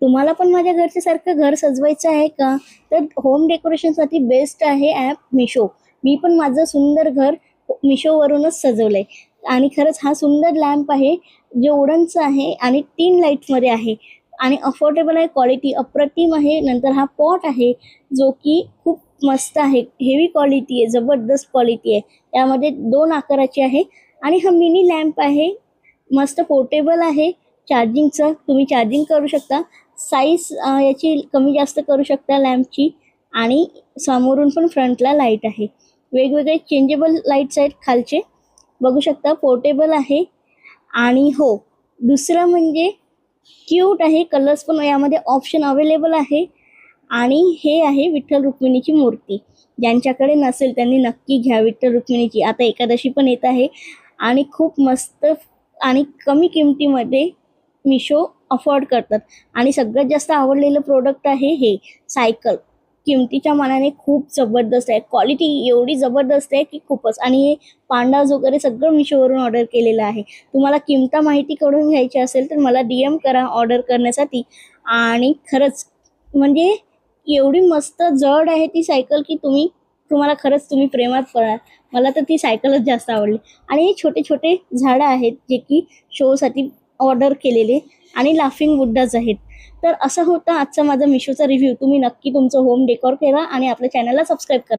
तुम्हाला पण माझ्या घरच्यासारखं घर सजवायचं आहे का? तर होम डेकोरेशनसाठी बेस्ट आहे ॲप मिशो. मी पण माझं सुंदर घर मिशोवरूनच सजवलंय आणि खरंच हा सुंदर लॅम्प आहे, जो वुडनचा आहे आणि 3 लाईट्समध्ये आहे आणि अफोर्डेबल आहे, क्वालिटी अप्रतिम आहे. नंतर हा पॉट आहे, जो की खूप मस्त आहे, हेवी क्वालिटी आहे, जबरदस्त क्वालिटी आहे. त्यामध्ये 2 आकाराची आहे आणि हा मिनी लॅम्प आहे, मस्त पोर्टेबल आहे. चार्जिंगचं तुम्ही चार्जिंग करू शकता. साईज याची कमी जास्त करू शकता लॅम्पची आणि समोरून पण फ्रंटला लाईट आहे. वेगवेगळे चेंजेबल लाईट्स आहेत खालचे. बघू शकता पोर्टेबल आहे आणि हो, दुसरं म्हणजे क्यूट आहे. कलर्स पण यामध्ये ऑप्शन अवेलेबल आहे आणि हे आहे विठ्ठल रुक्मिणीची मूर्ती. ज्यांच्याकडे नसेल त्यांनी नक्की घ्या विठ्ठल रुक्मिणीची. आता एकादशी पण येत आहे आणि खूप मस्त आणि कमी किमतीमध्ये मिशो अफोर्ड करतात आणि सगळ्यात जास्त आवडलेलं प्रोडक्ट आहे हे सायकल. किमतीच्या मानाने खूप जबरदस्त आहे, क्वालिटी एवढी जबरदस्त आहे की खूपच. आणि हे पांडाज वगैरे सगळं मिशोवरून ऑर्डर केलेलं आहे. तुम्हाला किंमत माहिती करून घ्यायची असेल तर मला DM करा ऑर्डर करण्यासाठी. आणि खरंच म्हणजे एवढी मस्त जड आहे ती सायकल की तुम्हाला खरंच तुम्ही प्रेमात पडाल. मला तर ती सायकलच जास्त आवडली. आणि हे छोटे छोटे झाडं आहेत जे की शोसाठी ऑर्डर केलेले आणि लाफिंग बुड्डाच आहेत. तर असं होतं आजचा माझा मिशोचा रिव्ह्यू. तुम्ही नक्की तुमचं होम डेकोर करा आणि आपल्या चॅनलला सबस्क्राईब करा.